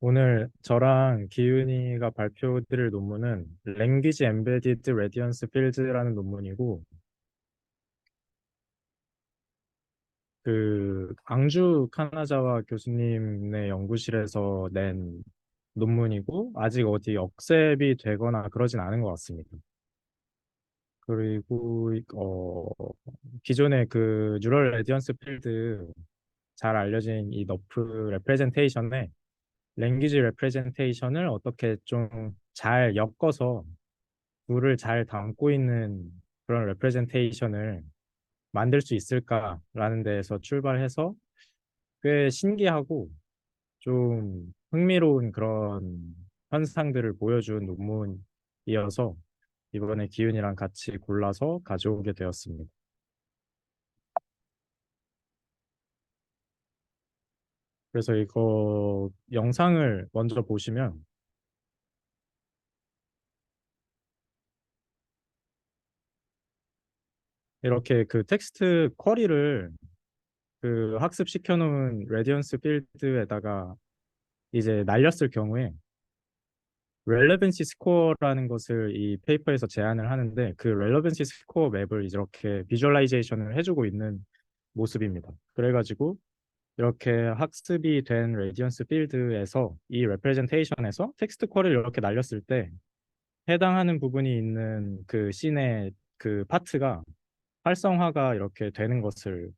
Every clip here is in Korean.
오늘 저랑 기윤이가 발표드릴 논문은 Language Embedded Radiance Fields라는 논문이고, 그 앙주 카나자와 교수님의 연구실에서 낸 논문이고, 아직 어디 억셉이 되거나 그러진 않은 것 같습니다. 그리고 기존의 그 뉴럴 레디언스 필드, 잘 알려진 이 너프 레프레젠테이션에 랭귀지 레프레젠테이션을 어떻게 좀 잘 엮어서 룰을 잘 담고 있는 그런 레프레젠테이션을 만들 수 있을까라는 데에서 출발해서 꽤 신기하고 좀 흥미로운 그런 현상들을 보여준 논문이어서 이번에 기훈이랑 같이 골라서 가져오게 되었습니다. 그래서 이거 영상을 먼저 보시면 이렇게 그 텍스트 쿼리를 그 학습시켜 놓은 레디언스 필드에다가 이제 날렸을 경우에 렐레번시 스코어라는 것을 이 페이퍼에서 제안을 하는데 그 렐레번시 스코어 맵을 이렇게 비주얼라이제이션을 해주고 있는 모습입니다. 그래가지고 이렇게 학습이 된 레디언스 필드에서 이 레프레젠테이션에서 텍스트 쿼리를 이렇게 날렸을 때 해당하는 부분이 있는 그 씬의 그 파트가 활성화가 이렇게 되는 것을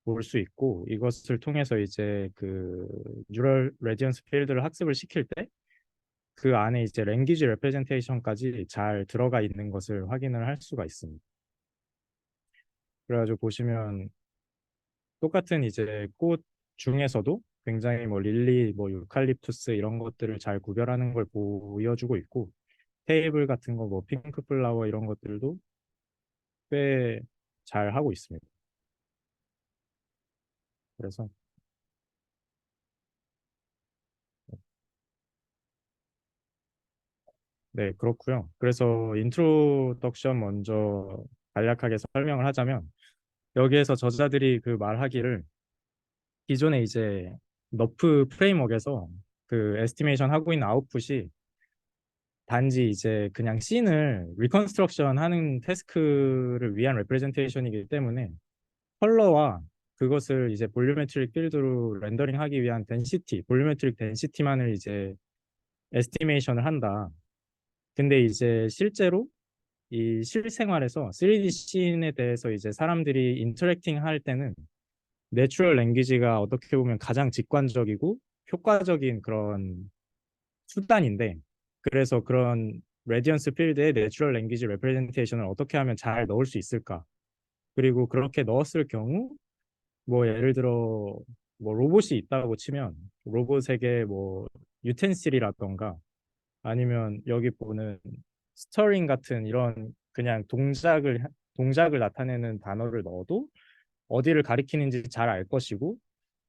볼 수 있고 이것을 통해서 이제 그 뉴럴 레디언스 필드를 학습을 시킬 때 그 안에 이제 랭귀지 레프레젠테이션까지 잘 들어가 있는 것을 확인을 할 수가 있습니다. 그래가지고 보시면 똑같은 이제 꽃 중에서도 굉장히 뭐 릴리, 뭐 유칼립투스 이런 것들을 잘 구별하는 걸 보여주고 있고 테이블 같은 거 뭐 핑크 플라워 이런 것들도 꽤 잘 하고 있습니다. 그래서 네, 그렇고요. 그래서 인트로덕션 먼저 간략하게 설명을 하자면 여기에서 저자들이 그 말하기를 기존에 이제 너프 프레임워크에서 그 에스티메이션 하고 있는 아웃풋이 단지 이제 그냥 씬을 리컨스트럭션 하는 태스크를 위한 레프레젠테이션이기 때문에 컬러와 그것을 이제 볼유메트릭 필드로 렌더링 하기 위한 덴시티, 볼유메트릭 덴시티만을 이제 에스티메이션을 한다. 근데 이제 실제로 이 실생활에서 3D 씬에 대해서 이제 사람들이 인터랙팅 할 때는 내추럴 랭귀지가 어떻게 보면 가장 직관적이고 효과적인 그런 수단인데 그래서 그런 레디언스 필드에 내추럴 랭귀지 레프레젠테이션을 어떻게 하면 잘 넣을 수 있을까? 그리고 그렇게 넣었을 경우 뭐 예를 들어 뭐 로봇이 있다고 치면 로봇에게 뭐 유텐실이라던가 아니면 여기 보는 스터링 같은 이런 그냥 동작을 나타내는 단어를 넣어도 어디를 가리키는지 잘 알 것이고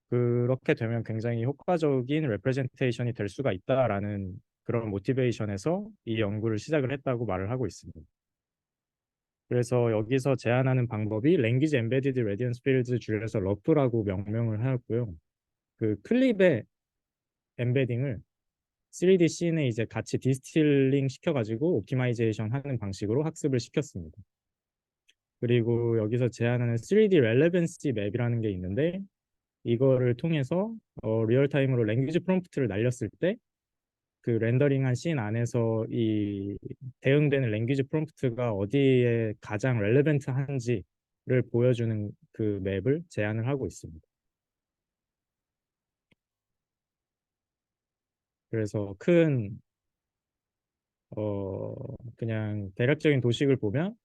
그렇게 되면 굉장히 효과적인 레프레젠테이션이 될 수가 있다라는 그런 모티베이션에서 이 연구를 시작을 했다고 말을 하고 있습니다. 그래서 여기서 제안하는 방법이 Language Embedded Radiance Fields 줄여서 러프라고 명명을 하였고요. 그 클립의 엠베딩을 3D 씬에 이제 같이 디스틸링 시켜가지고 옵티마이제이션 하는 방식으로 학습을 시켰습니다. 그리고 여기서 제안하는 3D Relevancy 맵이라는 게 있는데 이거를 통해서 리얼타임으로 랭귀지 프롬프트를 날렸을 때 그 렌더링한 씬 안에서 이 대응되는 랭귀지 프롬프트가 어디에 가장 렐레벤트한지를 보여주는 그 맵을 제안을 하고 있습니다. 그래서 큰 그냥 대략적인 도식을 보면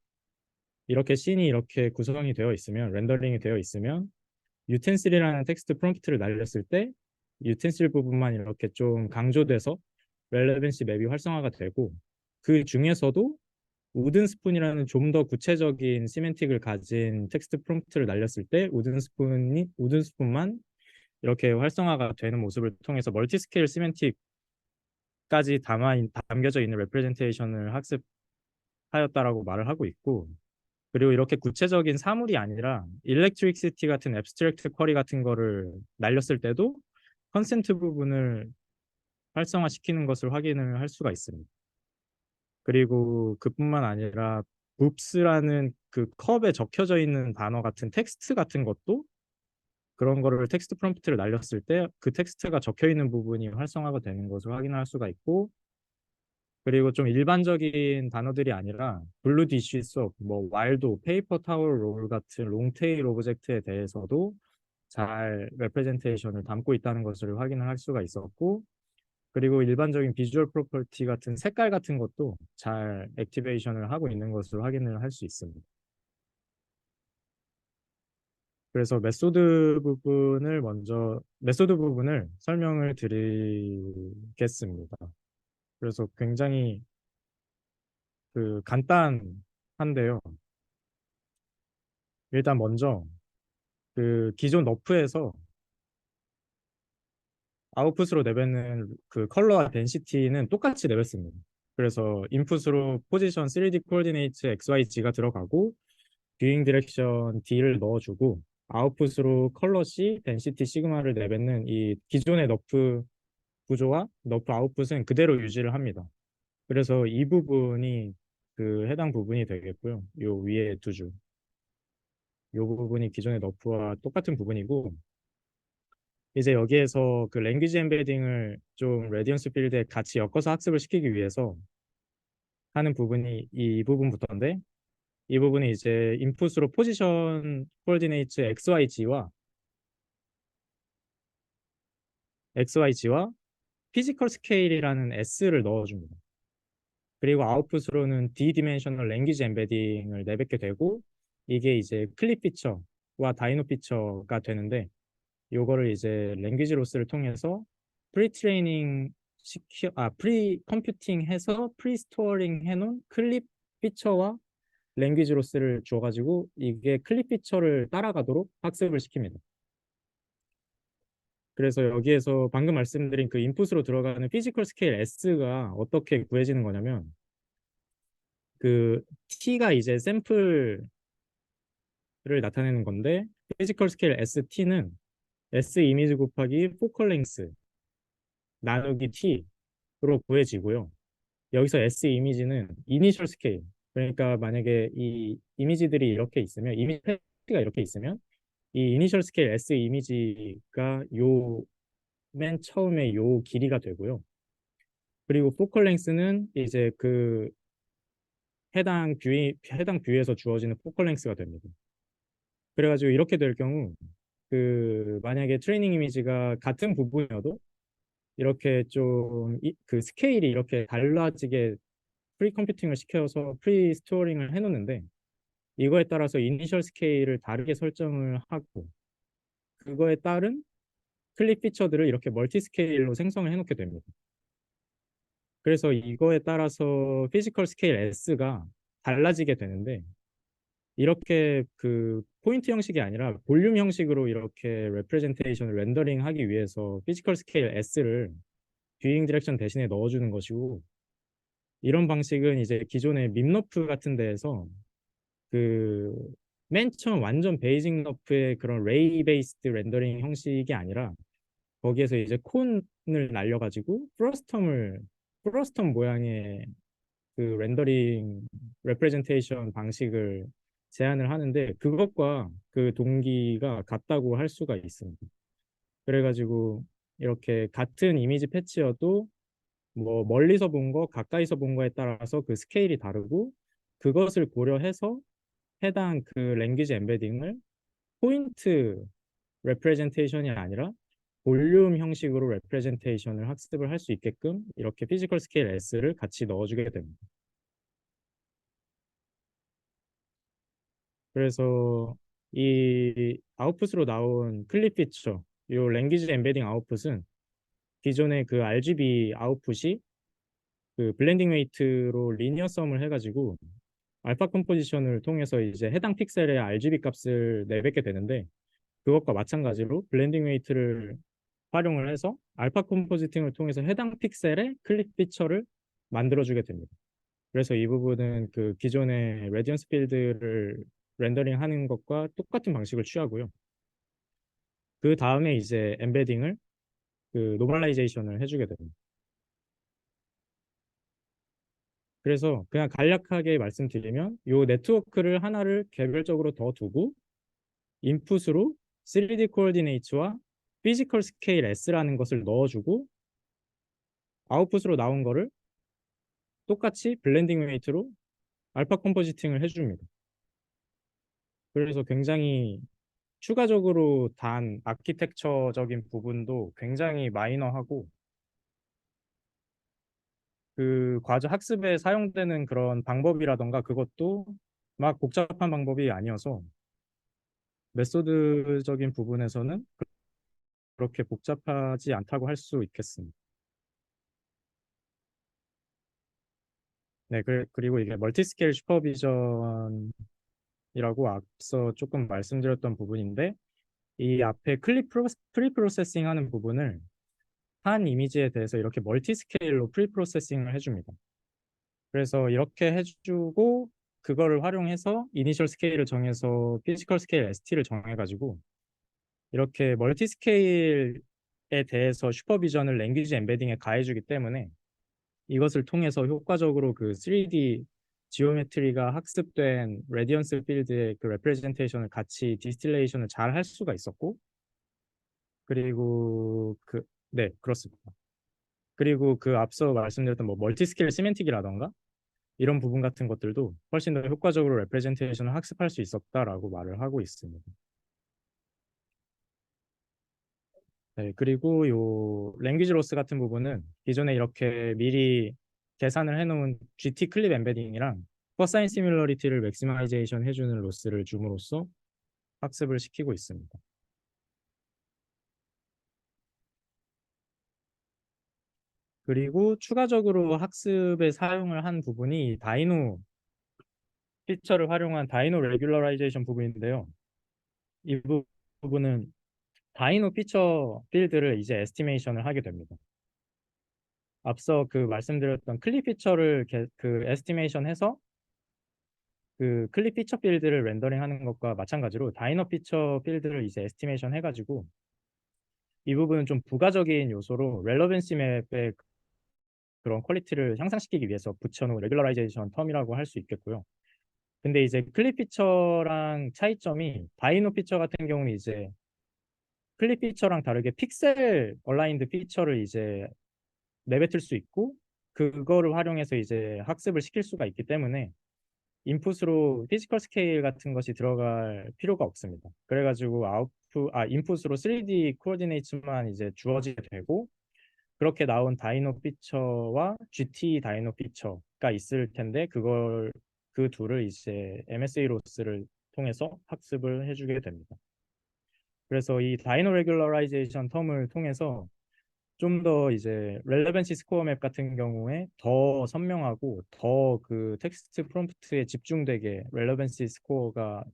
이렇게 씬이 이렇게 구성이 되어 있으면 렌더링이 되어 있으면 유텐실이라는 텍스트 프롬프트를 날렸을 때 유텐실 부분만 이렇게 좀 강조돼서 렐레벤시 맵이 활성화가 되고 그 중에서도 우든 스푼이라는 좀 더 구체적인 시멘틱을 가진 텍스트 프롬프트를 날렸을 때 우든 스푼만 이렇게 활성화가 되는 모습을 통해서 멀티 스케일 시멘틱까지 담겨져 있는 레프레젠테이션을 학습하였다라고 말을 하고 있고 그리고 이렇게 구체적인 사물이 아니라 일렉트릭시티 같은 앱스트랙트 쿼리 같은 거를 날렸을 때도 컨센트 부분을 활성화시키는 것을 확인을 할 수가 있습니다. 그리고 그뿐만 아니라 boops라는 그 컵에 적혀져 있는 단어 같은 텍스트 같은 것도 그런 거를 텍스트 프롬프트를 날렸을 때 그 텍스트가 적혀 있는 부분이 활성화가 되는 것을 확인할 수가 있고, 그리고 좀 일반적인 단어들이 아니라 블루 디쉬 속, 뭐 와일도, 페이퍼 타월 롤 같은 롱테일 오브젝트에 대해서도 잘 레프레젠테이션을 담고 있다는 것을 확인을 할 수가 있었고, 그리고 일반적인 비주얼 프로퍼티 같은 색깔 같은 것도 잘 액티베이션을 하고 있는 것을 확인을 할 수 있습니다. 그래서 메소드 부분을 설명을 드리겠습니다. 그래서 굉장히 그 간단한데요. 일단 먼저 그 기존 너프에서 아웃풋으로 내뱉는 그 컬러와 덴시티는 똑같이 내뱉습니다. 그래서 인풋으로 포지션 3D 코디네이트 XYZ가 들어가고 뷰잉 디렉션 D를 넣어주고 아웃풋으로 컬러 C, 덴시티 시그마를 내뱉는 이 기존의 너프 구조와 너프 아웃풋은 그대로 유지를 합니다. 그래서 이 부분이 그 해당 부분이 되겠고요. 요 위에 두 줄. 요 부분이 기존의 너프와 똑같은 부분이고, 이제 여기에서 그 랭귀지 엠베딩을 좀 레디언스 필드에 같이 엮어서 학습을 시키기 위해서 하는 부분이 이 부분부터인데, 이 부분이 이제 인풋으로 포지션 코디네이트 XYG와 피지컬 스케일이라는 S를 넣어줍니다. 그리고 아웃풋으로는 D 디멘셔널 랭귀지 엠베딩을 내뱉게 되고, 이게 이제 클립 피처와 다이노 피처가 되는데, 요거를 이제 랭귀지 로스를 통해서 프리 컴퓨팅 해서 프리 스토어링 해놓은 클립 피처와 랭귀지 로스를 주어가지고 이게 클립 피처를 따라가도록 학습을 시킵니다. 그래서 여기에서 방금 말씀드린 그 인풋으로 들어가는 피지컬 스케일 S가 어떻게 구해지는 거냐면, 그 T가 이제 샘플을 나타내는 건데, 피지컬 스케일 ST는 S 이미지 곱하기 포컬 랭스 나누기 T로 구해지고요. 여기서 S 이미지는 이니셜 스케일. 그러니까 만약에 이 이미지들이 이렇게 있으면, 이미지 패키가 이렇게 있으면 이 이니셜 스케일 S 이미지가 요 맨 처음에 요 길이가 되고요. 그리고 포컬 랭스는 이제 그 해당 뷰에서 주어지는 포컬 랭스가 됩니다. 그래가지고 이렇게 될 경우 그 만약에 트레이닝 이미지가 같은 부분이어도 이렇게 좀 그 스케일이 이렇게 달라지게 프리 컴퓨팅을 시켜서 프리 스토어링을 해놓는데, 이거에 따라서 이니셜 스케일을 다르게 설정을 하고 그거에 따른 클립 피처들을 이렇게 멀티 스케일로 생성을 해놓게 됩니다. 그래서 이거에 따라서 피지컬 스케일 S가 달라지게 되는데, 이렇게 그 포인트 형식이 아니라 볼륨 형식으로 이렇게 레프레젠테이션을 렌더링 하기 위해서 피지컬 스케일 S를 뷰잉 디렉션 대신에 넣어주는 것이고, 이런 방식은 이제 기존의 밈너프 같은 데에서 그 맨 처음 완전 베이직 너프의 그런 레이 베이스드 렌더링 형식이 아니라 거기에서 이제 콘을 날려가지고 프로스텀 모양의 그 렌더링 레프레젠테이션 방식을 제안을 하는데, 그것과 그 동기가 같다고 할 수가 있습니다. 그래가지고 이렇게 같은 이미지 패치여도 뭐 멀리서 본 거, 가까이서 본 거에 따라서 그 스케일이 다르고, 그것을 고려해서 해당 그 랭귀지 엠베딩을 포인트 레프레젠테이션이 아니라 볼륨 형식으로 레프레젠테이션을 학습을 할 수 있게끔 이렇게 피지컬 스케일 S를 같이 넣어주게 됩니다. 그래서 이 아웃풋으로 나온 클립 피처, 이 랭귀지 엠베딩 아웃풋은 기존의 그 RGB 아웃풋이 그 블렌딩 웨이트로 리니어 썸을 해가지고 알파 컴포지션을 통해서 이제 해당 픽셀의 RGB 값을 내뱉게 되는데, 그것과 마찬가지로 블렌딩 웨이트를 활용을 해서 알파 컴포지팅을 통해서 해당 픽셀의 클립 피처를 만들어주게 됩니다. 그래서 이 부분은 그 기존의 레디언스 필드를 렌더링 하는 것과 똑같은 방식을 취하고요. 그 다음에 이제 엠베딩을 그 노멀라이제이션을 해주게 됩니다. 그래서 그냥 간략하게 말씀드리면 요 네트워크를 하나를 개별적으로 더 두고 인풋으로 3D 코어디네이트와 피지컬 스케일 S라는 것을 넣어주고 아웃풋으로 나온 거를 똑같이 블렌딩 웨이트로 알파 컴포지팅을 해줍니다. 그래서 굉장히 추가적으로 단 아키텍처적인 부분도 굉장히 마이너하고 그 과제 학습에 사용되는 그런 방법이라던가 그것도 막 복잡한 방법이 아니어서 메소드적인 부분에서는 그렇게 복잡하지 않다고 할 수 있겠습니다. 네, 그리고 이게 멀티스케일 슈퍼비전이라고 앞서 조금 말씀드렸던 부분인데 이 앞에 프리프로세싱 하는 부분을 한 이미지에 대해서 이렇게 멀티스케일로 프리프로세싱을 해줍니다. 그래서 이렇게 해주고 그거를 활용해서 이니셜 스케일을 정해서 피지컬 스케일 ST를 정해가지고 이렇게 멀티 스케일에 대해서 슈퍼비전을 랭귀지 엠베딩에 가해주기 때문에 이것을 통해서 효과적으로 그 3D 지오메트리가 학습된 레디언스 필드의 그 레프레젠테이션을 같이 디스틸레이션을 잘 할 수가 있었고 그리고 네, 그렇습니다. 그리고 그 앞서 말씀드렸던 뭐 멀티 스케일 시멘틱이라던가 이런 부분 같은 것들도 훨씬 더 효과적으로 레프레젠테이션을 학습할 수 있었다라고 말을 하고 있습니다. 네, 그리고 요 랭귀지 로스 같은 부분은 기존에 이렇게 미리 계산을 해놓은 GT 클립 엠베딩이랑 코사인 시뮬러리티를 맥시마이제이션 해주는 로스를 줌으로써 학습을 시키고 있습니다. 그리고 추가적으로 학습에 사용을 한 부분이 다이노 피처를 활용한 다이노 레귤러라이제이션 부분인데요. 이 부분은 다이노 피처 필드를 이제 에스티메이션을 하게 됩니다. 앞서 그 말씀드렸던 클립 피처를 그 에스티메이션 해서 그 클립 피처 필드를 렌더링 하는 것과 마찬가지로 다이너 피처 필드를 이제 에스티메이션 해가지고 이 부분은 좀 부가적인 요소로 렐러벤시 맵의 그런 퀄리티를 향상시키기 위해서 붙여놓은 레귤러라이제이션 텀이라고 할 수 있겠고요. 근데 이제 클립 피처랑 차이점이 다이노 피처 같은 경우는 이제 클립 피처랑 다르게 픽셀 얼라인드 피처를 이제 내뱉을 수 있고 그거를 활용해서 이제 학습을 시킬 수가 있기 때문에 인풋으로 피지컬 스케일 같은 것이 들어갈 필요가 없습니다. 그래가지고 인풋으로 3D 코어디네이트만 이제 주어지게 되고 그렇게 나온 다이노 피처와 GT 다이노 피처가 있을 텐데 그 둘을 이제 MSA 로스를 통해서 학습을 해주게 됩니다. 그래서 이 다이노 레귤러라이제이션 텀을 통해서 좀 더 이제 렐레번시 스코어 맵 같은 경우에 더 선명하고 더 그 텍스트 프롬프트에 집중되게 렐레번시 스코어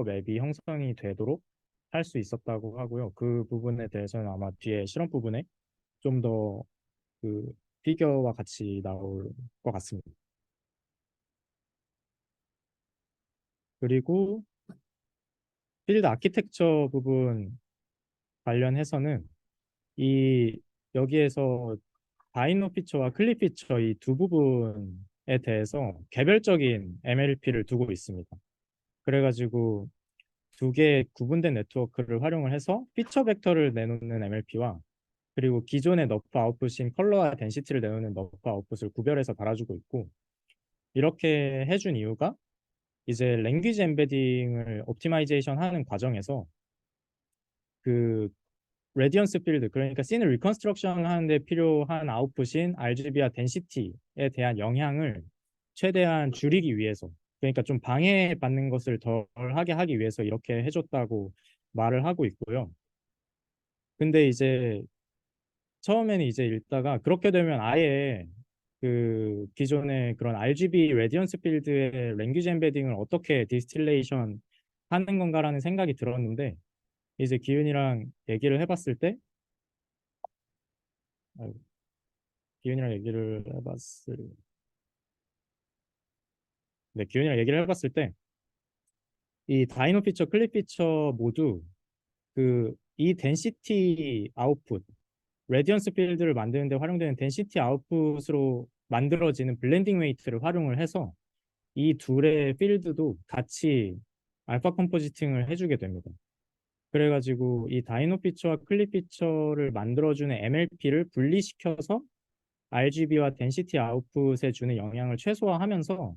맵이 형성이 되도록 할 수 있었다고 하고요. 그 부분에 대해서는 아마 뒤에 실험 부분에 좀 더 그 피겨와 같이 나올 것 같습니다. 그리고 필드 아키텍처 부분 관련해서는 이 여기에서 다이노 피처와 클립 피처 이 두 부분에 대해서 개별적인 MLP를 두고 있습니다. 그래가지고 두 개의 구분된 네트워크를 활용을 해서 피처 벡터를 내놓는 MLP와 그리고 기존의 너프 아웃풋인 컬러와 덴시티를 내놓는 너프 아웃풋을 구별해서 달아주고 있고 이렇게 해준 이유가 이제 랭귀지 엠베딩을 옵티마이제이션 하는 과정에서 그 레디언스 필드 그러니까 씬을 리컨스트럭션 하는데 필요한 아웃풋인 RGB와 덴시티에 대한 영향을 최대한 줄이기 위해서 그러니까 좀 방해받는 것을 덜 하게 하기 위해서 이렇게 해줬다고 말을 하고 있고요. 근데 이제 처음에는 이제 읽다가 그렇게 되면 아예 그 기존의 그런 RGB 레디언스 필드의 랭귀지 엠베딩을 어떻게 디스틸레이션 하는 건가라는 생각이 들었는데 이제 기윤이랑 얘기를 해봤을 때 아이고, 기윤이랑 얘기를 해봤을 네, 기윤이랑 얘기를 해봤을 때 이 다이노 피처, 클립 피처 모두 그 이 덴시티 아웃풋 레디언스 필드를 만드는 데 활용되는 덴시티 아웃풋으로 만들어지는 블렌딩 웨이트를 활용을 해서 이 둘의 필드도 같이 알파 컴포지팅을 해주게 됩니다. 그래가지고 이 다이노 피처와 클립 피처를 만들어주는 MLP를 분리시켜서 RGB와 덴시티 아웃풋에 주는 영향을 최소화하면서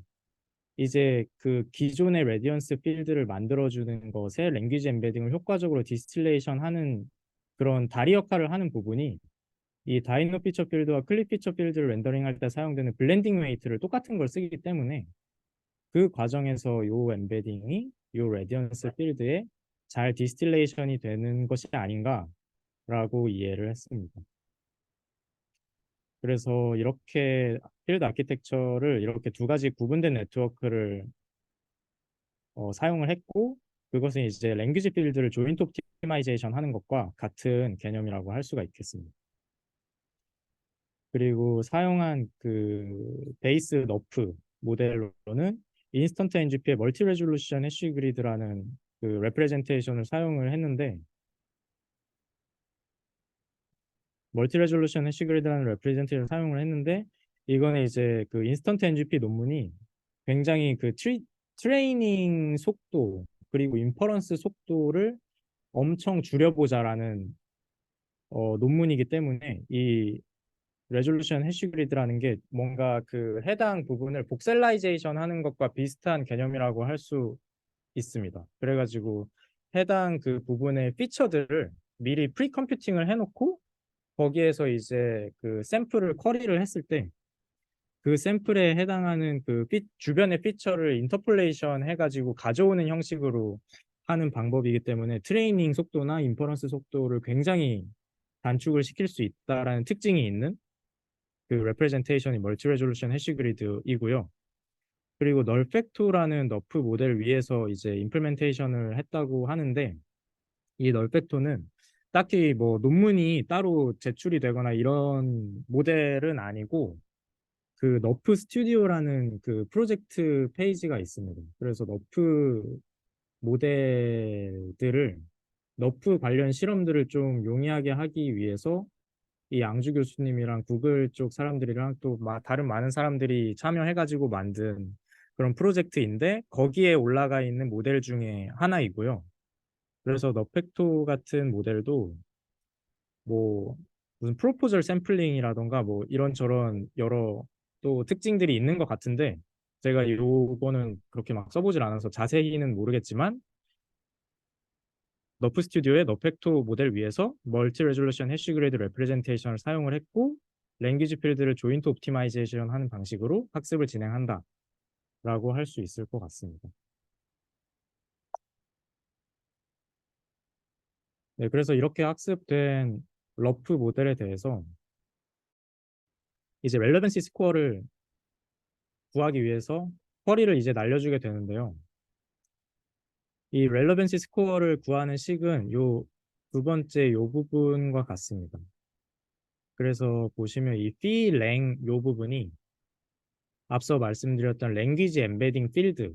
이제 그 기존의 레디언스 필드를 만들어주는 것에 랭귀지 엠베딩을 효과적으로 디스틸레이션 하는 그런 다리 역할을 하는 부분이 이 다이노 피처 필드와 클립 피처 필드를 렌더링할 때 사용되는 블렌딩 웨이트를 똑같은 걸 쓰기 때문에 그 과정에서 요 엠베딩이 요 레디언스 필드에 잘 디스틸레이션이 되는 것이 아닌가라고 이해를 했습니다. 그래서 이렇게 필드 아키텍처를 이렇게 두 가지 구분된 네트워크를 사용을 했고 그것은 이제 랭귀지 필드를 조인트 옵티마이제이션 하는 것과 같은 개념이라고 할 수가 있겠습니다. 그리고 사용한 그 베이스 너프 모델로는 인스턴트 NGP의 멀티 레졸루션 해시 그리드라는 그 레프레젠테이션을 사용을 했는데 멀티 레졸루션 해시 그리드라는 레프레젠테이션을 사용을 했는데 이거는 이제 그 인스턴트 NGP 논문이 굉장히 그 트레이닝 속도 그리고 인퍼런스 속도를 엄청 줄여보자라는 논문이기 때문에 이 레졸루션 해시 그리드라는 게 뭔가 그 해당 부분을 복셀라이제이션 하는 것과 비슷한 개념이라고 할 수 있습니다. 그래가지고 해당 그 부분의 피처들을 미리 프리 컴퓨팅을 해놓고 거기에서 이제 그 샘플을 쿼리를 했을 때 그 샘플에 해당하는 그 주변의 피처를 인터폴레이션 해가지고 가져오는 형식으로 하는 방법이기 때문에 트레이닝 속도나 인퍼런스 속도를 굉장히 단축을 시킬 수 있다라는 특징이 있는 그 레프레젠테이션이 멀티 레졸루션 해시 그리드이고요. 그리고 널팩토라는 너프 모델 위에서 이제 임플멘테이션을 했다고 하는데 이 널팩토는 딱히 뭐 논문이 따로 제출이 되거나 이런 모델은 아니고 그 너프 스튜디오라는 그 프로젝트 페이지가 있습니다. 그래서 너프 모델들을 너프 관련 실험들을 좀 용이하게 하기 위해서 이 양주 교수님이랑 구글 쪽 사람들이랑 또 다른 많은 사람들이 참여해가지고 만든 그런 프로젝트인데 거기에 올라가 있는 모델 중에 하나이고요. 그래서 너펙토 같은 모델도 뭐 무슨 프로포절 샘플링이라던가 뭐 이런저런 여러 또 특징들이 있는 것 같은데 제가 요거는 그렇게 막 써보질 않아서 자세히는 모르겠지만 너프 스튜디오의 너펙토 모델 위에서 멀티 레졸루션 해시 그레이드 레프레젠테이션을 사용을 했고 랭귀지 필드를 조인트 옵티마이제이션 하는 방식으로 학습을 진행한다라고 할 수 있을 것 같습니다. 네, 그래서 이렇게 학습된 러프 모델에 대해서 이제 렐레번시 스코어를 구하기 위해서 쿼리를 이제 날려주게 되는데요. 이 렐레번시 스코어를 구하는 식은 요 두 번째 요 부분과 같습니다. 그래서 보시면 이 plang 요 부분이 앞서 말씀드렸던 랭귀지 엠베딩 필드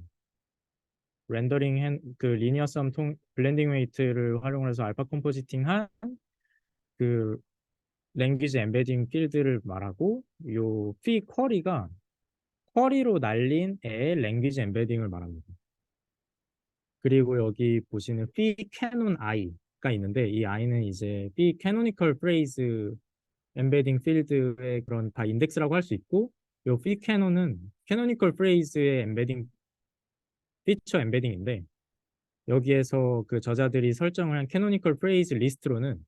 그 리니어 썸 블렌딩 웨이트를 활용해서 알파 컴포지팅 한 그 랭귀지 엠베딩 필드를 말하고 요 p 쿼리가 쿼리로 날린 애의 랭귀지 엠베딩을 말합니다. 그리고 여기 보시는 p 캐논 i가 있는데 이 i는 이제 p 캐노니컬 프레이즈 엠베딩 필드의 그런 다 인덱스라고 할 수 있고 요 p 캐논은 캐노니컬 프레이즈의 엠베딩 피처 엠베딩인데 여기에서 그 저자들이 설정을 한 캐노니컬 프레이즈 리스트로는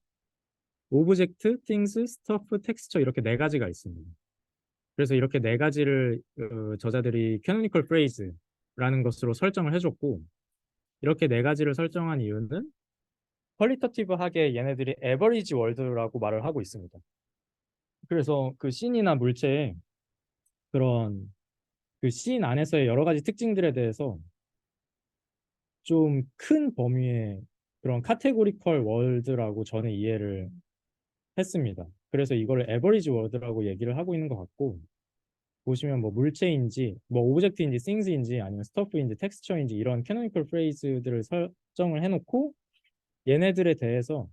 오브젝트, 띵스, 스터프, 텍스처 이렇게 네 가지가 있습니다. 그래서 이렇게 네 가지를 저자들이 캐노니컬 프레이즈라는 것으로 설정을 해줬고 이렇게 네 가지를 설정한 이유는 퀄리터티브하게 얘네들이 에버리지 월드라고 말을 하고 있습니다. 그래서 그 씬이나 물체의 그런 그 씬 안에서의 여러 가지 특징들에 대해서 좀 큰 범위의 그런 카테고리컬 월드라고 저는 이해를 했습니다. 그래서 이걸 에버리지 월드라고 얘기를 하고 있는 것 같고 보시면 뭐 물체인지 뭐 오브젝트인지 싱스인지 아니면 스터프인지 텍스처인지 이런 캐노니컬 프레이즈들을 설정을 해놓고 얘네들에 대해서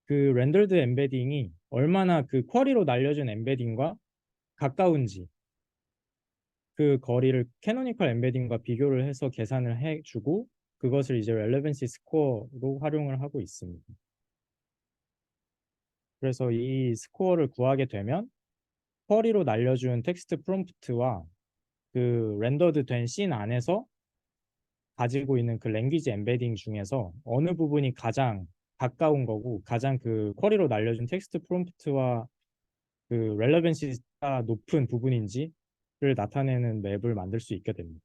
그 렌더드 엠베딩이 얼마나 그 쿼리로 날려준 엠베딩과 가까운지 그 거리를 캐노니컬 엠베딩과 비교를 해서 계산을 해주고 그것을 이제 렐레번시 스코어로 활용을 하고 있습니다. 그래서 이 스코어를 구하게 되면 쿼리로 날려준 텍스트 프롬프트와 그 렌더드 된 씬 안에서 가지고 있는 그 랭귀지 엠베딩 중에서 어느 부분이 가장 가까운 거고 가장 그 쿼리로 날려준 텍스트 프롬프트와 그 렐레번시가 높은 부분인지를 나타내는 맵을 만들 수 있게 됩니다.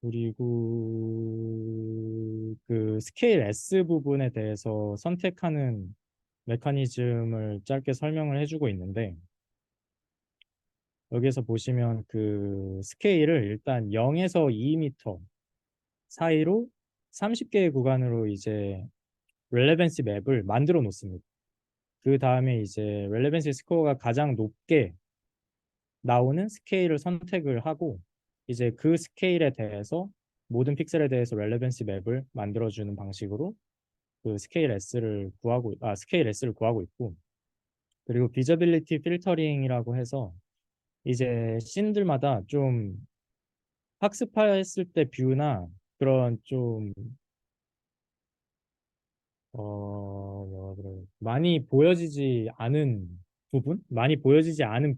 그리고 그 스케일 S 부분에 대해서 선택하는 메커니즘을 짧게 설명을 해주고 있는데 여기에서 보시면 그 스케일을 일단 0에서 2m 사이로 30개의 구간으로 이제 렐레번시 맵을 만들어 놓습니다. 그 다음에 이제 렐레번시 스코어가 가장 높게 나오는 스케일을 선택을 하고 이제 그 스케일에 대해서 모든 픽셀에 대해서 렐레번시 맵을 만들어주는 방식으로 그 스케일 S를 구하고 있고 그리고 비저빌리티 필터링이라고 해서 이제 씬들마다 좀 학습했을 때 뷰나 그런 좀 뭐라 그래 많이 보여지지 않은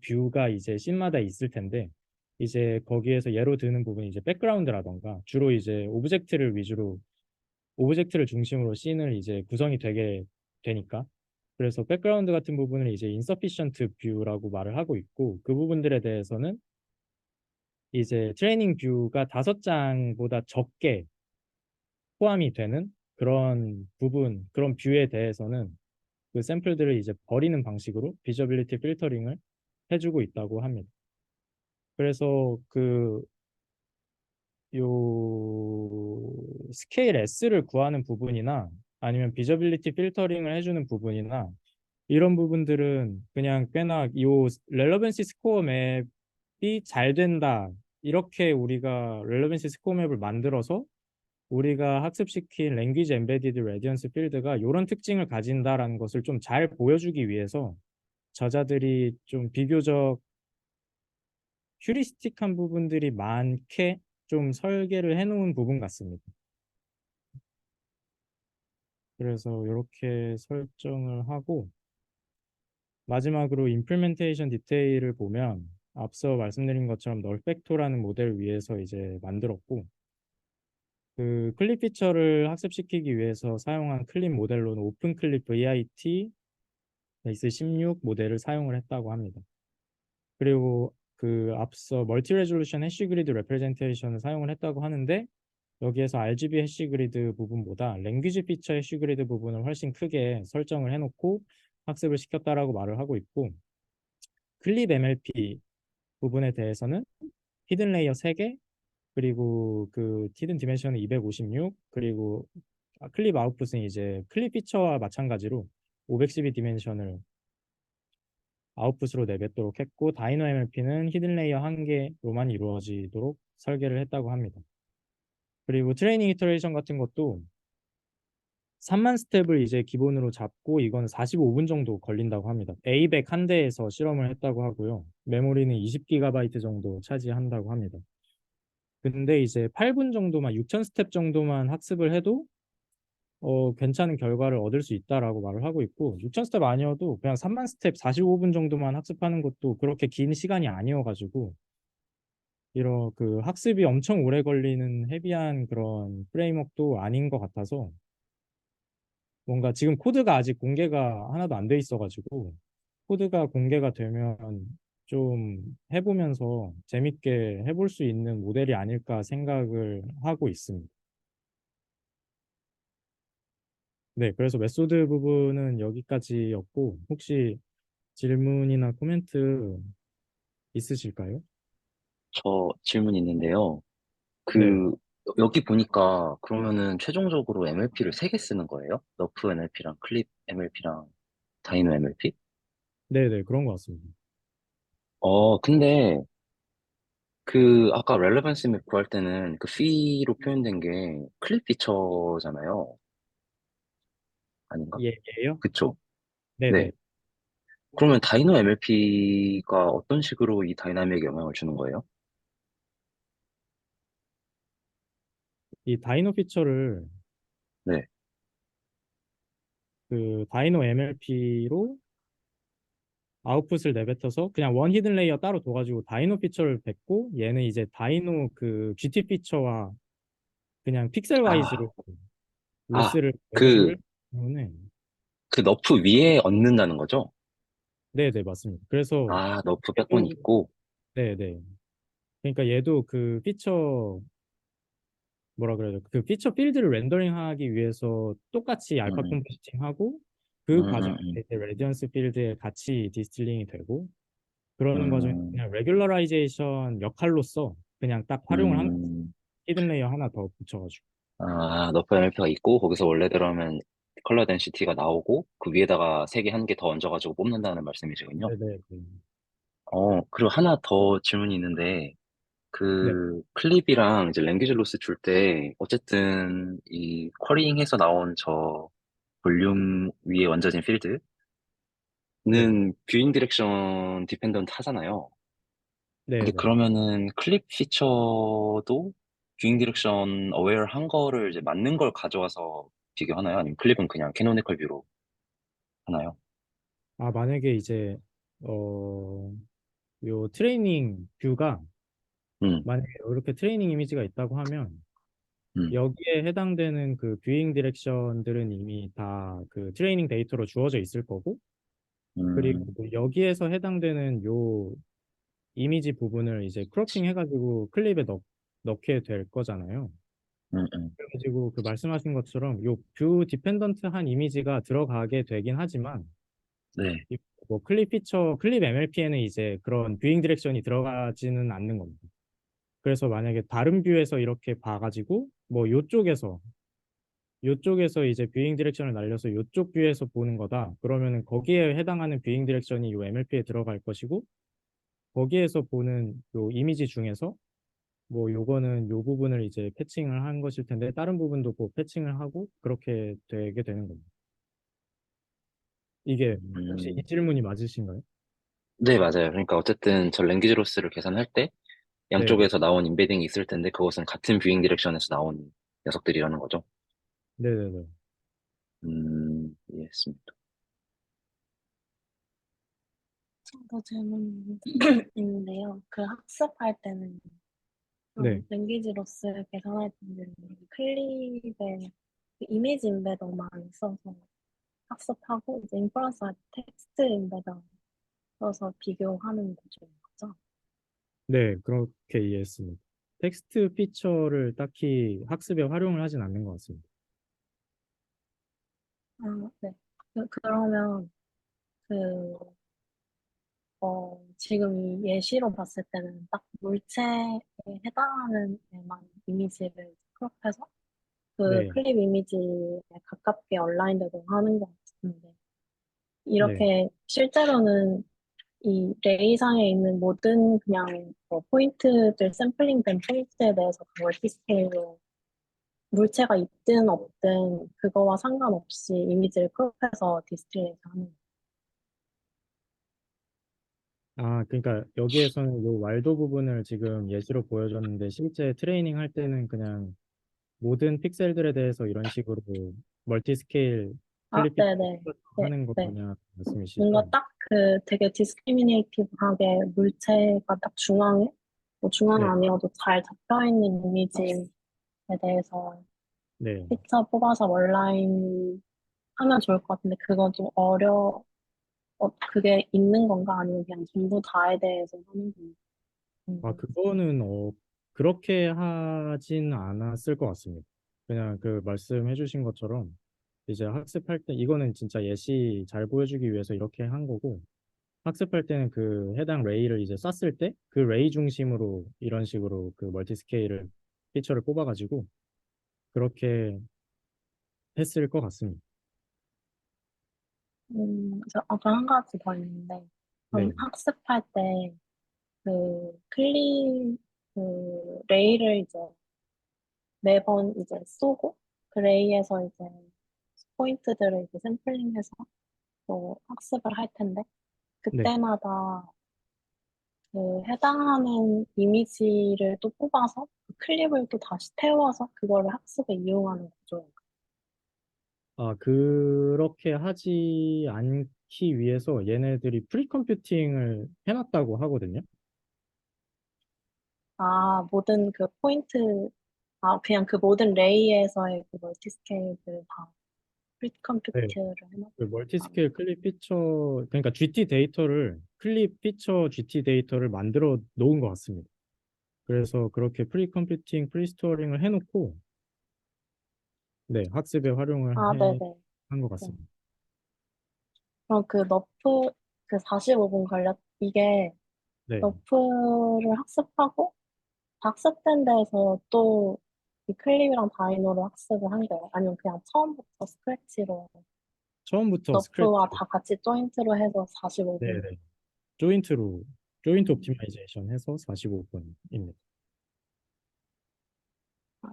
뷰가 이제 씬마다 있을 텐데 이제 거기에서 예로 드는 부분이 이제 백그라운드라던가 주로 이제 오브젝트를 중심으로 씬을 이제 구성이 되게 되니까 그래서 백그라운드 같은 부분을 이제 insufficient 뷰라고 말을 하고 있고 그 부분들에 대해서는 이제 트레이닝 뷰가 5장보다 적게 포함이 되는 그런 뷰에 대해서는 그 샘플들을 이제 버리는 방식으로 비저빌리티 필터링을 해주고 있다고 합니다. 그래서 그 요 스케일 S를 구하는 부분이나 아니면 비저빌리티 필터링을 해주는 부분이나 이런 부분들은 그냥 꽤나 요 렐러번시 스코어 맵이 잘 된다. 이렇게 우리가 렐러번시 스코어 맵을 만들어서 우리가 학습시킨 랭귀지 엠베디드 레디언스 필드가 이런 특징을 가진다라는 것을 좀 잘 보여주기 위해서 저자들이 좀 비교적 휴리스틱한 부분들이 많게 좀 설계를 해놓은 부분 같습니다. 그래서 이렇게 설정을 하고 마지막으로 임플멘테이션 디테일을 보면 앞서 말씀드린 것처럼 널팩토라는 모델을 위해서 이제 만들었고 그 클립 피처를 학습시키기 위해서 사용한 클립 모델로는 오픈 클립 VIT 베이스 16 모델을 사용을 했다고 합니다. 그리고 그 앞서 멀티 레졸루션 해시 그리드 레프레젠테이션을 사용을 했다고 하는데 여기에서 RGB 해시 그리드 부분보다 랭귀지 피처 해시 그리드 부분을 훨씬 크게 설정을 해놓고 학습을 시켰다라고 말을 하고 있고 클립 MLP 부분에 대해서는 히든 레이어 3개 그리고 그 히든 디멘션은 256 그리고 클립 아웃풋은 이제 클립 피처와 마찬가지로 512 디멘션을 아웃풋으로 내뱉도록 했고 다이노 MLP는 히든 레이어 1개로만 이루어지도록 설계를 했다고 합니다. 그리고 트레이닝 이터레이션 같은 것도 3만 스텝을 이제 기본으로 잡고 이건 45분 정도 걸린다고 합니다. A백 한 대에서 실험을 했다고 하고요. 메모리는 20GB 정도 차지한다고 합니다. 근데 이제 8분 정도만 6천 스텝 정도만 학습을 해도 괜찮은 결과를 얻을 수 있다라고 말을 하고 있고 6천 스텝 아니어도 그냥 3만 스텝 45분 정도만 학습하는 것도 그렇게 긴 시간이 아니어가지고 이런 그 학습이 엄청 오래 걸리는 헤비한 그런 프레임워크도 아닌 것 같아서 뭔가 지금 코드가 아직 공개가 하나도 안 돼 있어가지고 코드가 공개가 되면 좀 해보면서 재밌게 해볼 수 있는 모델이 아닐까 생각을 하고 있습니다. 네, 그래서 메소드 부분은 여기까지였고 혹시 질문이나 코멘트 있으실까요? 저 질문 있는데요. 네, 그, 여기 보니까 그러면은 최종적으로 MLP를 3개 쓰는 거예요? 너프 MLP랑 클립 MLP랑 다이노 MLP? 네, 네, 그런 것 같습니다. 근데 그 아까 렐레번시 맵 구할 때는 그 fee로 표현된 게 클립 피처잖아요. 아닌가? 예, 예요? 그쵸? 네, 네. 네. 그러면 다이노 MLP가 어떤 식으로 이 다이나믹에 영향을 주는 거예요? 이 다이노 피처를 네. 그 다이노 MLP로 아웃풋을 내뱉어서 그냥 원 히든 레이어 따로 둬가지고 다이노 피처를 뱉고 얘는 이제 다이노 그 GT 피처와 그냥 픽셀 아, 와이즈로 아, 로스를 그, 매겨주기 때문에 그 너프 위에 얹는다는 거죠? 네네 맞습니다. 그래서 아, 너프 백본이 얘도 있고, 네네 그러니까 얘도 그 피처 뭐라 그래야 돼? 그 피처 필드를 렌더링하기 위해서 똑같이 음, 알파 음, 컴포지팅하고 음, 그 과정에 음, 이제 레디언스 필드에 같이 디스틸링이 되고 그러는 과정에 음, 그냥 레귤러라이제이션 역할로서 그냥 딱 활용을 한 음, 히든 레이어 하나 더 붙여가지고 아, 너프 MLP가 있고, 거기서 원래대로 하면 컬러 덴시티가 나오고, 그 위에다가 색이 한 개 더 얹어가지고 뽑는다는 말씀이시군요. 네네 그리고 하나 더 질문이 있는데, 네. 그 클립이랑 이제 랭귀지 로스 줄 때, 어쨌든 이 쿼리잉해서 나온 저 볼륨 위에 얹어진 필드는 네. 뷰잉 디렉션 디펜던트 하잖아요. 근데 네네. 그러면은 클립 피처도 뷰잉 디렉션 어웨어 한 거를 이제 맞는 걸 가져와서 비교하나요? 아니면 클립은 그냥 캐노니컬 뷰로 하나요? 아, 만약에 이제, 어, 요 트레이닝 뷰가, 음, 만약에 이렇게 트레이닝 이미지가 있다고 하면, 음, 여기에 해당되는 그 뷰잉 디렉션들은 이미 다 그 트레이닝 데이터로 주어져 있을 거고, 그리고 음, 여기에서 해당되는 요 이미지 부분을 이제 크로핑 해가지고 클립에 넣게 될 거잖아요. 음. 그래가지고 그 말씀하신 것처럼 요 뷰 디펜던트한 이미지가 들어가게 되긴 하지만, 네. 뭐 클립 피처, 클립 MLP에는 이제 그런 뷰잉 디렉션이 들어가지는 않는 겁니다. 그래서 만약에 다른 뷰에서 이렇게 봐가지고 뭐 요쪽에서 이제 뷰잉 디렉션을 날려서 요쪽 뷰에서 보는 거다. 그러면은 거기에 해당하는 뷰잉 디렉션이 요 MLP에 들어갈 것이고 거기에서 보는 요 이미지 중에서 뭐 요거는 요 부분을 이제 패칭을 한 것일 텐데 다른 부분도 뭐 패칭을 하고 그렇게 되게 되는 겁니다. 이게 혹시 이 음. 질문이 맞으신가요? 네, 맞아요. 그러니까 어쨌든 저 랭귀지 로스를 계산할 때 네네. 양쪽에서 나온 인베딩이 있을 텐데 그것은 같은 뷰잉 디렉션에서 나온 녀석들이라는 거죠. 네네네. 이해했습니다. 더 질문 있는데요. 그 학습할 때는 네. 랭귀지 로스 계산할 때는 클립에 그 이미지 임베더만 써서 학습하고 이제 인퍼런스 할 때 텍스트 임베더 써서 비교하는 구조인 거죠. 네, 그렇게 이해했습니다. 텍스트 피처를 딱히 학습에 활용을 하진 않는 것 같습니다. 아, 네. 그러면 그 지금 이 예시로 봤을 때는 딱 물체에 해당하는 애만 이미지를 크롭해서 그 네, 클립 이미지에 가깝게 얼라인되고 하는 것 같은데, 네. 이렇게 실제로는 이 레이상에 있는 모든 그냥 뭐 포인트들, 샘플링된 포인트에 대해서 멀티스케일로 물체가 있든 없든 그거와 상관없이 이미지를 크롭해서 디스플레이해서 하는 거예요. 아, 그러니까 여기에서는 요 왈도 부분을 지금 예시로 보여줬는데 실제 트레이닝 할 때는 그냥 모든 픽셀들에 대해서 이런 식으로 멀티 스케일 아, 클립 피처 네네. 네, 하는 네. 거냐 뭔가 말씀이시죠? 딱 그 되게 디스크리미네이티브하게 물체가 딱 중앙에, 뭐 중앙 네, 아니어도 잘 잡혀있는 이미지에 대해서 네. 피처 뽑아서 원라인 하면 좋을 것 같은데, 그건 좀 그게 있는 건가? 아니면 그냥 전부 다에 대해서 하는 건가? 아, 궁금해요. 그거는 그렇게 하진 않았을 것 같습니다. 그냥 그 말씀해 주신 것처럼 이제 학습할 때 이거는 진짜 예시 잘 보여주기 위해서 이렇게 한 거고 학습할 때는 그 해당 레이를 이제 쐈을 때 그 레이 중심으로 이런 식으로 그 멀티 스케일을 피처를 뽑아가지고 그렇게 했을 것 같습니다. 저 아까 한 가지 더 있는데, 그럼 네, 학습할 때 그 레이를 이제 매번 이제 쏘고, 그 레이에서 이제 포인트들을 이제 샘플링해서 또 학습을 할 텐데, 네. 그때마다 그 해당하는 이미지를 또 뽑아서 그 클립을 또 다시 태워서 그거를 학습에 이용하는 구조예요. 그렇게 하지 않기 위해서 얘네들이 프리컴퓨팅을 해놨다고 하거든요. 아, 모든 그 포인트, 그냥 그 모든 레이에서의 그 멀티스케일들을 다 네. 프리컴퓨트를 그 해놨다는 멀티스케일 클립 피처, 그러니까 GT 데이터를, 클립 피처 GT 데이터를 만들어 놓은 것 같습니다. 그래서 그렇게 프리컴퓨팅, 프리스토어링을 해놓고, 네, 학습에 활용을 아, 네네. 한 것 네. 같습니다. 그럼 그 너프, 그 45분 이게 네. 너프를 학습하고 학습된 데서 또 이 클립이랑 다이노를 학습을 한 거예요? 아니면 그냥 처음부터 스크래치로 처음부터 너프와 스크래치로, 다 같이 조인트로 해서 45분? 네네. 조인트로, 조인트 음, 옵티마이제이션 해서 45분입니다.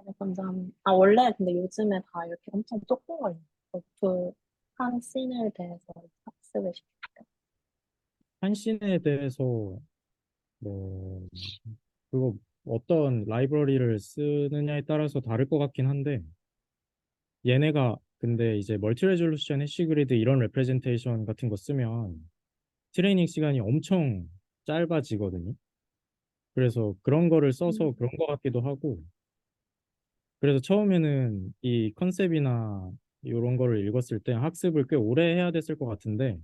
네, 감사합니다. 원래 근데 요즘에 다 이렇게 엄청 조금 걸려요. 너프 한 씬에 대해서 학습을 시키니까. 한신에 대해서, 뭐, 그거 어떤 라이브러리를 쓰느냐에 따라서 다를 것 같긴 한데, 얘네가 근데 이제 멀티 레졸루션 해시 그리드 이런 레프레젠테이션 같은 거 쓰면 트레이닝 시간이 엄청 짧아지거든요. 그래서 그런 거를 써서 음, 그런 거 같기도 하고, 그래서 처음에는 이 컨셉이나 이런 거를 읽었을 때 학습을 꽤 오래 해야 됐을 것 같은데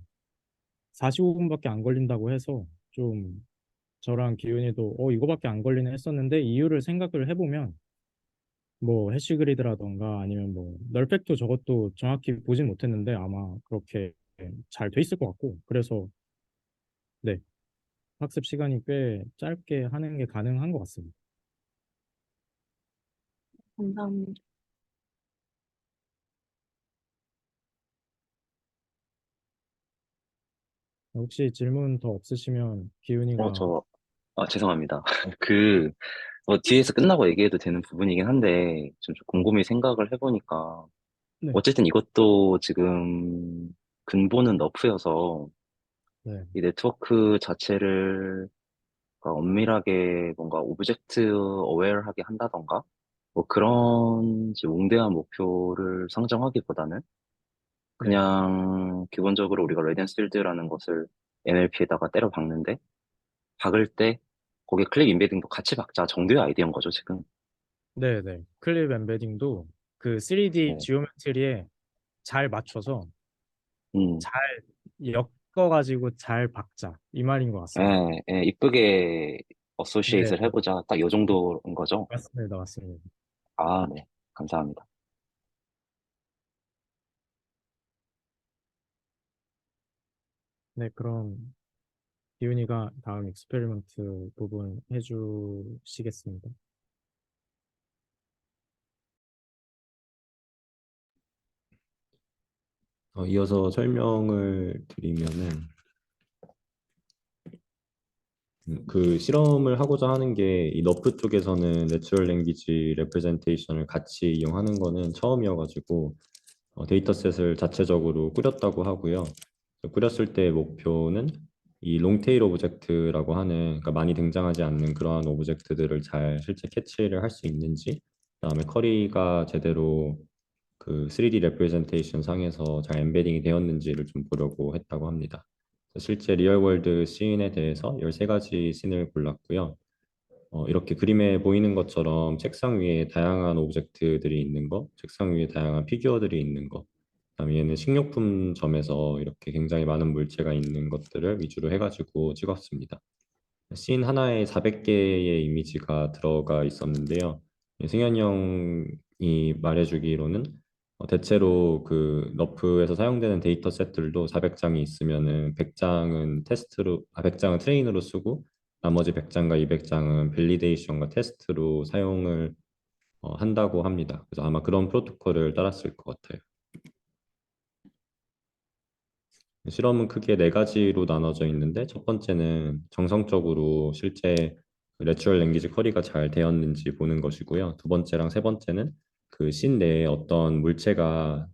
45분밖에 안 걸린다고 해서 좀 저랑 기훈이도 이거밖에 안 걸리네 했었는데 이유를 생각을 해보면 뭐 해시 그리드라던가 아니면 뭐 널팩도 저것도 정확히 보진 못했는데 아마 그렇게 잘 돼 있을 것 같고 그래서 네 학습 시간이 꽤 짧게 하는 게 가능한 것 같습니다. 감사합니다. 혹시 질문 더 없으시면 기훈이가 저, 죄송합니다. 그, 뒤에서 끝나고 얘기해도 되는 부분이긴 한데, 좀 곰곰이 생각을 해보니까, 네, 어쨌든 이것도 지금 근본은 너프여서, 네, 이 네트워크 자체를 엄밀하게 뭔가 오브젝트 어웨어하게 한다던가, 뭐 그런 이제 웅대한 목표를 상정하기보다는, 네, 그냥 기본적으로 우리가 레디언스 필드라는 것을 NLP에다가 때려 박는데, 박을 때 거기에 클릭 인베딩도 같이 박자 정도의 아이디어인 거죠, 지금. 네, 네. 클립 엠베딩도 그 3D 네. 지오메트리에 잘 맞춰서 음, 잘 엮어가지고 잘 박자 이 말인 것 같습니다. 이쁘게 네, 어소시에이트를 네. 해보자. 딱 이 정도인 거죠? 맞습니다, 맞습니다. 아, 네. 감사합니다. 네, 그럼 기훈이가 다음 익스페리먼트 부분 해주시겠습니다. 이어서 설명을 드리면은 그 실험을 하고자 하는 게 이 너프 쪽에서는 내추럴 랭귀지 레프레젠테이션을 같이 이용하는 거는 처음이어가지고 데이터셋을 자체적으로 꾸렸다고 하고요. 꾸렸을 때 목표는 이 롱테일 오브젝트라고 하는 그러니까 많이 등장하지 않는 그러한 오브젝트들을 잘 실제 캐치를 할 수 있는지, 그다음에 커리가 제대로 그 3D 레프레젠테이션 상에서 잘 엠베딩이 되었는지를 좀 보려고 했다고 합니다. 실제 리얼월드 씬에 대해서 13가지 씬을 골랐고요. 이렇게 그림에 보이는 것처럼 책상 위에 다양한 오브젝트들이 있는 거, 책상 위에 다양한 피규어들이 있는 거, 그다음에 얘는 식료품점에서 이렇게 굉장히 많은 물체가 있는 것들을 위주로 해가지고 찍었습니다. 씬 하나에 400개의 이미지가 들어가 있었는데요. 승현이 형이 말해주기로는 대체로 그 너프에서 사용되는 데이터 셋들도 400장이 있으면은 100장은 테스트로, 100장은 트레인으로 쓰고 나머지 100장과 200장은 밸리데이션과 테스트로 사용을 한다고 합니다. 그래서 아마 그런 프로토콜을 따랐을 것 같아요. 실험은 크게 네 가지로 나눠져 있는데 첫 번째는 정성적으로 실제 내추럴 랭귀지 커리가 잘 되었는지 보는 것이고요. 두 번째랑 세 번째는 그 씬 내에 어떤 물체가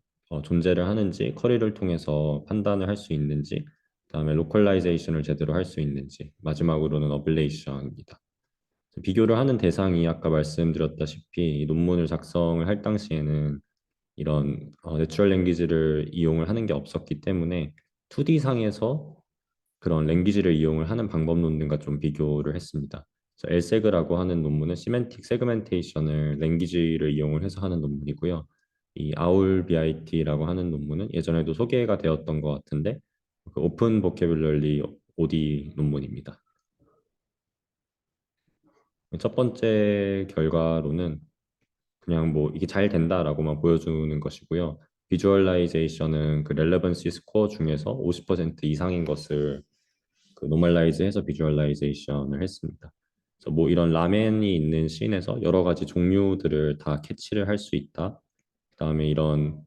존재를 하는지 커리를 통해서 판단을 할 수 있는지, 그다음에 로컬라이제이션을 제대로 할 수 있는지, 마지막으로는 어블레이션입니다. 비교를 하는 대상이 아까 말씀드렸다시피 이 논문을 작성을 할 당시에는 이런 내추럴 랭귀지를 이용을 하는 게 없었기 때문에 2D 상에서 그런 랭귀지를 이용을 하는 방법 논문과 좀 비교를 했습니다. LSEG라고 하는 논문은 시멘틱 세그멘테이션을 랭귀지를 이용을 해서 하는 논문이고요. 이 아울 BIT라고 하는 논문은 예전에도 소개가 되었던 것 같은데 그 오픈 보캐뷸러리 OD 논문입니다. 첫 번째 결과로는 그냥 뭐 이게 잘 된다라고만 보여주는 것이고요. 비주얼라이제이션은 그 렐레번시 스코어 중에서 50% 이상인 것을 그 노멀라이즈해서 비주얼라이제이션을 했습니다. 그래서 뭐 이런 라멘이 있는 씬에서 여러 가지 종류들을 다 캐치를 할 수 있다. 그다음에 이런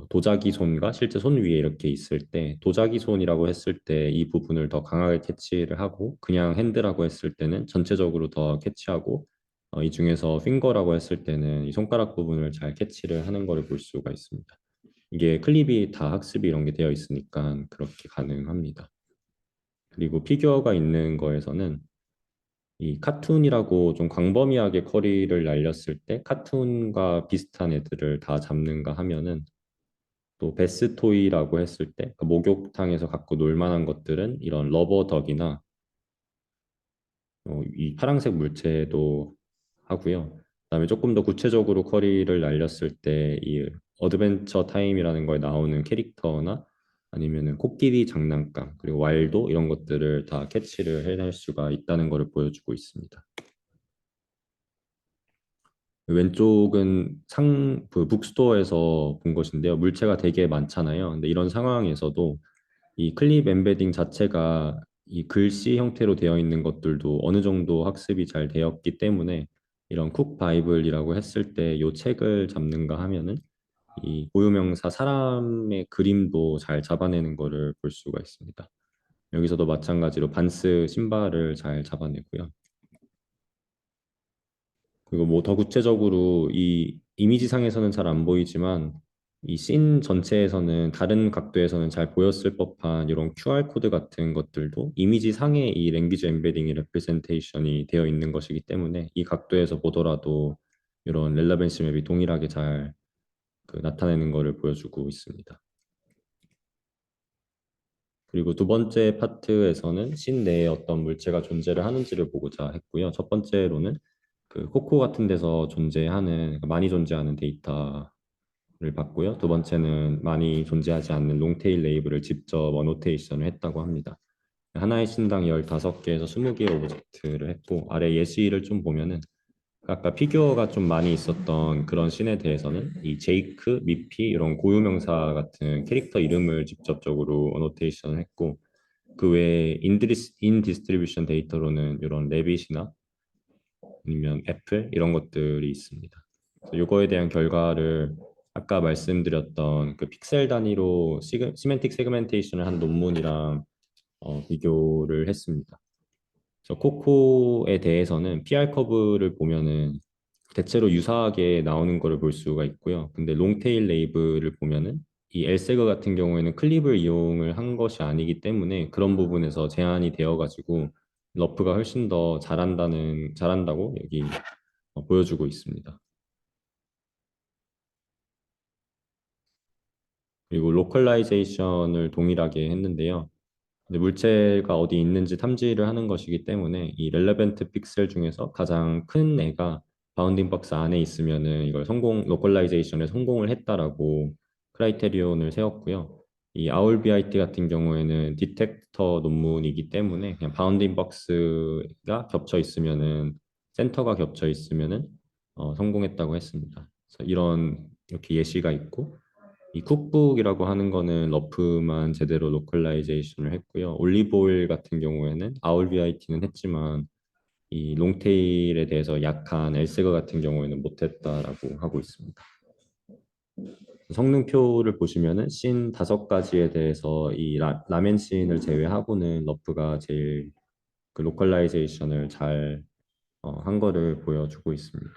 도자기 손과 실제 손 위에 이렇게 있을 때 도자기 손이라고 했을 때 이 부분을 더 강하게 캐치를 하고 그냥 핸드라고 했을 때는 전체적으로 더 캐치하고 이 중에서 핑거라고 했을 때는 이 손가락 부분을 잘 캐치를 하는 것을 볼 수가 있습니다. 이게 클립이 다 학습이 이런 게 되어 있으니까 그렇게 가능합니다. 그리고 피규어가 있는 거에서는 이 카툰이라고 좀 광범위하게 커리를 날렸을 때 카툰과 비슷한 애들을 다 잡는가 하면은 또 베스 토이라고 했을 때 그 목욕탕에서 갖고 놀 만한 것들은 이런 러버 덕이나 이 파란색 물체도 하고요. 그다음에 조금 더 구체적으로 커리를 날렸을 때 이 어드벤처 타임이라는 거에 나오는 캐릭터나 아니면은 코끼리 장난감 그리고 왈도 이런 것들을 다 캐치를 해낼 수가 있다는 것을 보여주고 있습니다. 왼쪽은 그 북스토어에서 본 것인데요. 물체가 되게 많잖아요. 근데 이런 상황에서도 이 클립 엠베딩 자체가 이 글씨 형태로 되어 있는 것들도 어느 정도 학습이 잘 되었기 때문에 이런 쿡 바이블이라고 했을 때 이 책을 잡는가 하면은 이 고유명사 사람의 그림도 잘 잡아내는 것을 볼 수가 있습니다. 여기서도 마찬가지로 반스 신발을 잘 잡아내고요. 그리고 뭐 더 구체적으로 이 이미지상에서는 잘 안 보이지만 이 씬 전체에서는 다른 각도에서는 잘 보였을 법한 이런 QR 코드 같은 것들도 이미지 상에 이 랭귀지 엠베딩이 레프레젠테이션이 되어 있는 것이기 때문에 이 각도에서 보더라도 이런 렐러벤시 맵이 동일하게 잘 그 나타내는 것을 보여주고 있습니다. 그리고 두 번째 파트에서는 씬 내에 어떤 물체가 존재를 하는지를 보고자 했고요. 첫 번째로는 그 코코 같은 데서 존재하는 많이 존재하는 데이터를 봤고요. 두 번째는 많이 존재하지 않는 롱테일 레이블을 직접 어노테이션을 했다고 합니다. 하나의 신당 15개에서 20개의 오브젝트를 했고 아래 예시를 좀 보면은 아까 피규어가 좀 많이 있었던 그런 씬에 대해서는 이 제이크, 미피 이런 고유명사 같은 캐릭터 이름을 직접적으로 어노테이션을 했고 그 외에 인 디스트리뷰션 데이터로는 이런 레빗이나 아니면 애플 이런 것들이 있습니다. 이거에 대한 결과를 아까 말씀드렸던 그 픽셀 단위로 시멘틱 세그멘테이션을 한 논문이랑 비교를 했습니다. 그래서 코코에 대해서는 PR 커브를 보면은 대체로 유사하게 나오는 것을 볼 수가 있고요. 근데 롱테일 레이블을 보면은 이 엘세그 같은 경우에는 클립을 이용을 한 것이 아니기 때문에 그런 부분에서 제한이 되어가지고 러프가 훨씬 더 잘한다고 여기 보여주고 있습니다. 그리고 로컬라이제이션을 동일하게 했는데요. 근데 물체가 어디 있는지 탐지를 하는 것이기 때문에 이 렐레벤트 픽셀 중에서 가장 큰 애가 바운딩 박스 안에 있으면은 이걸 로컬라이제이션에 성공을 했다라고 크라이테리온을 세웠고요. 이 아울 BIT 같은 경우에는 디텍터 논문이기 때문에 그냥 바운딩 박스가 겹쳐 있으면은 센터가 겹쳐 있으면은 성공했다고 했습니다. 그래서 이렇게 예시가 있고 이 쿡북이라고 하는 거는 러프만 제대로 로컬라이제이션을 했고요. 올리브오일 같은 경우에는 아울 BIT는 했지만 이 롱테일에 대해서 약한 엘세그 같은 경우에는 못했다라고 하고 있습니다. 성능표를 보시면은 씬 5가지에 대해서 이 라멘 씬을 제외하고는 러프가 제일 그 로컬라이제이션을 잘 한 거를 보여주고 있습니다.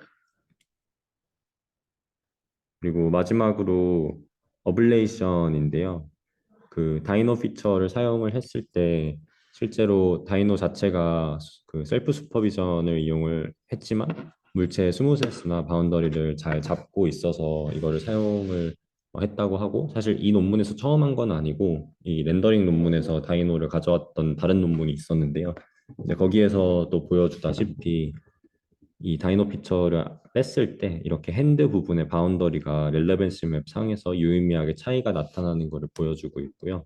그리고 마지막으로 어블레이션인데요. 그 다이노 피처를 사용을 했을 때 실제로 다이노 자체가 그 셀프 슈퍼비전을 이용을 했지만 물체의 스무스네스나 바운더리를 잘 잡고 있어서 이거를 사용을 했다고 하고, 사실 이 논문에서 처음 한 건 아니고 이 렌더링 논문에서 다이노를 가져왔던 다른 논문이 있었는데요. 이제 거기에서 또 보여주다시피 이 다이노 피처를 뺐을 때 이렇게 핸드 부분의 바운더리가 렐레번시 맵 상에서 유의미하게 차이가 나타나는 것을 보여주고 있고요.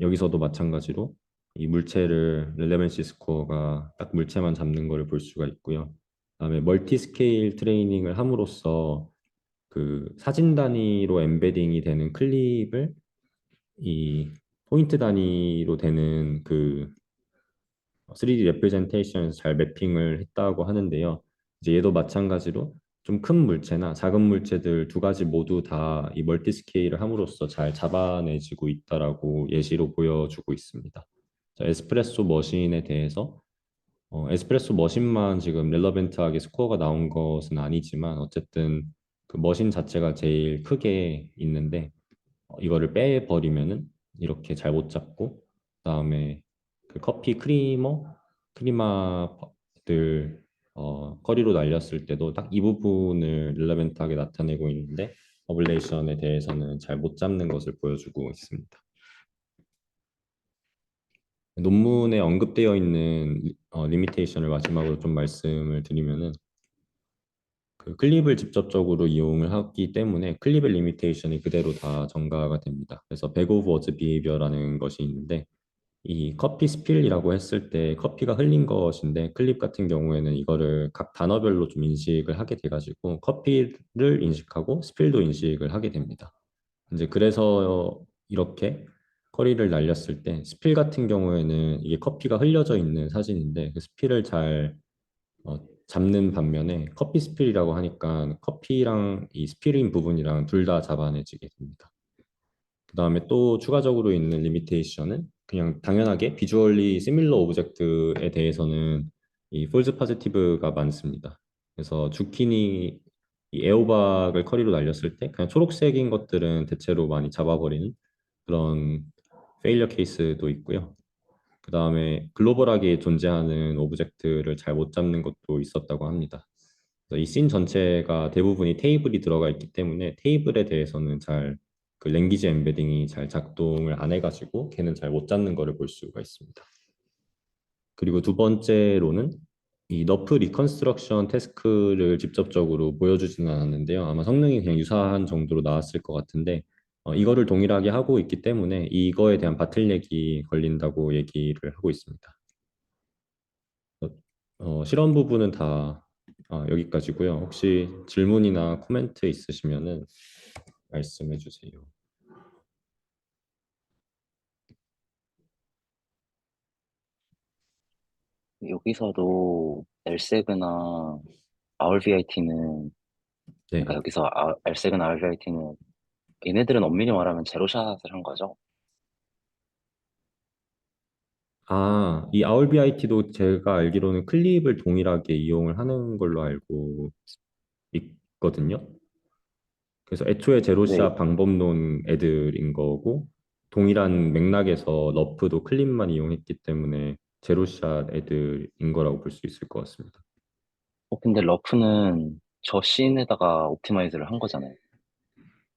여기서도 마찬가지로 이 물체를 렐레번시 스코어가 딱 물체만 잡는 것을 볼 수가 있고요. 그다음에 멀티 스케일 트레이닝을 함으로써 그 사진 단위로 엠베딩이 되는 클립을 이 포인트 단위로 되는 그 3D 레프레젠테이션에서 잘 매핑을 했다고 하는데요. 이제 얘도 마찬가지로 좀 큰 물체나 작은 물체들 두 가지 모두 다 이 멀티 스케일을 함으로써 잘 잡아내지고 있다라고 예시로 보여주고 있습니다. 자, 에스프레소 머신에 대해서 에스프레소 머신만 지금 렐러벤트하게 스코어가 나온 것은 아니지만 어쨌든 그 머신 자체가 제일 크게 있는데 이거를 빼버리면은 이렇게 잘 못 잡고, 그다음에 그 커피 크리마들 커리로 날렸을 때도 딱 이 부분을 릴레벤트하게 나타내고 있는데 어블레이션에 대해서는 잘 못 잡는 것을 보여주고 있습니다. 논문에 언급되어 있는 리미테이션을 마지막으로 좀 말씀을 드리면은 그 클립을 직접적으로 이용을 하기 때문에 클립의 리미테이션이 그대로 다 전가가 됩니다. 그래서 백 오브 워즈 비헤비어라는 것이 있는데 이 커피 스필이라고 했을 때 커피가 흘린 것인데 클립 같은 경우에는 이거를 각 단어별로 좀 인식을 하게 돼가지고 커피를 인식하고 스필도 인식을 하게 됩니다. 이제 그래서 이렇게 커리를 날렸을 때 스필 같은 경우에는 이게 커피가 흘려져 있는 사진인데 그 스필을 잘 잡는 반면에 커피 스필이라고 하니까 커피랑 이 스필인 부분이랑 둘 다 잡아내지게 됩니다. 그 다음에 또 추가적으로 있는 리미테이션은 그냥 당연하게 비주얼리 시밀러 오브젝트에 대해서는 이 폴즈 포지티브가 많습니다. 그래서 주키니 이 애호박을 커리로 날렸을 때 그냥 초록색인 것들은 대체로 많이 잡아버리는 그런 페일러 케이스도 있고요. 그 다음에 글로벌하게 존재하는 오브젝트를 잘 못 잡는 것도 있었다고 합니다. 이 씬 전체가 대부분이 테이블이 들어가 있기 때문에 테이블에 대해서는 잘 그 랭귀지 엠베딩이 잘 작동을 안 해가지고 걔는 잘 못 잡는 거를 볼 수가 있습니다. 그리고 두 번째로는 이 너프 리컨스트럭션 태스크를 직접적으로 보여주지는 않았는데요. 아마 성능이 그냥 유사한 정도로 나왔을 것 같은데 이거를 동일하게 하고 있기 때문에 이거에 대한 바틀렉이 걸린다고 얘기를 하고 있습니다. 실험 부분은 다 여기까지고요. 혹시 질문이나 코멘트 있으시면은 말씀해 주세요. 여기서도 LSEG나 RVIT는, 네. 그러니까 여기서 LSEG나 RVIT는 얘네들은 엄밀히 말하면 제로샷을 한 거죠. 이 RBIT도 제가 알기로는 클립을 동일하게 이용을 하는 걸로 알고 있거든요. 그래서 애초에 네, 제로샷 방법론 애들인 거고 동일한 맥락에서 러프도 클립만 이용했기 때문에 제로샷 애들인 거라고 볼 수 있을 것 같습니다. 근데 러프는 저 씬에다가 옵티마이즈를 한 거잖아요.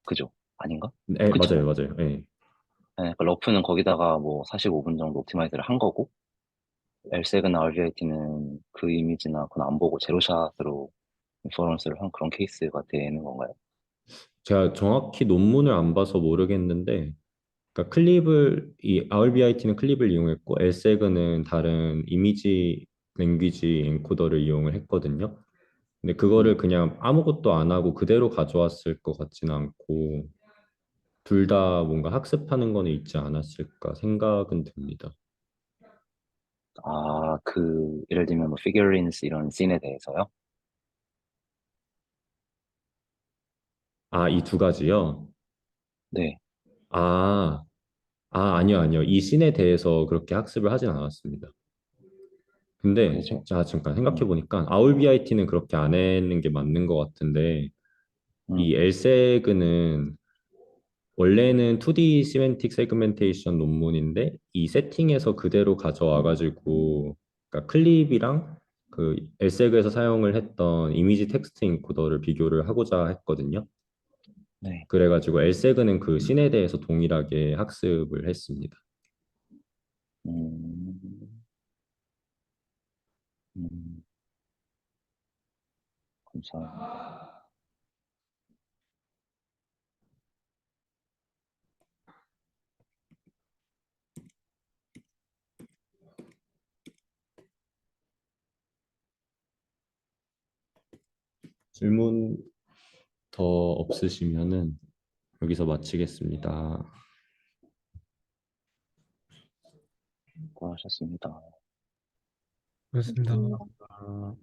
그죠? 아닌가? 네, 맞아요, 그렇잖아요. 맞아요. 네. 네, 그러니까 러프는 거기다가 뭐 45분 정도 옵티마이즈를 한 거고, LSEG나 RVIT는 그 이미지나 그건 안 보고 제로샷으로 인퍼런스를 한 그런 케이스가 되는 건가요? 제가 정확히 논문을 안 봐서 모르겠는데, 그러니까 이 RBIT는 클립을 이용했고, LSEG는 다른 이미지 랭귀지 엔코더를 이용을 했거든요. 근데 그거를 음. 그냥 아무것도 안 하고 그대로 가져왔을 것 같지는 않고, 둘 다 뭔가 학습하는 거는 있지 않았을까 생각은 듭니다. 예를 들면 뭐 figurines 이런 씬에 대해서요? 이 두 가지요? 네, 아, 아니요, 아니요. 이 씬에 대해서 그렇게 학습을 하진 않았습니다. 근데 그죠? 자, 잠깐 생각해 음, 보니까 아울비아이티는 그렇게 안 했는 게 맞는 것 같은데 이 음, 엘세그는 원래는 2D 시멘틱 세그멘테이션 논문인데 이 세팅에서 그대로 가져와가지고 그러니까 클립이랑 그 엘세그에서 사용을 했던 이미지 텍스트 인코더를 비교를 하고자 했거든요. 네. 그래가지고 엘세그는 그 씬에 대해서 동일하게 학습을 했습니다. 음, 음, 감사합니다. 질문 더 없으시면은 여기서 마치겠습니다. 수고하셨습니다. 그렇습니다. 감사합니다. 아,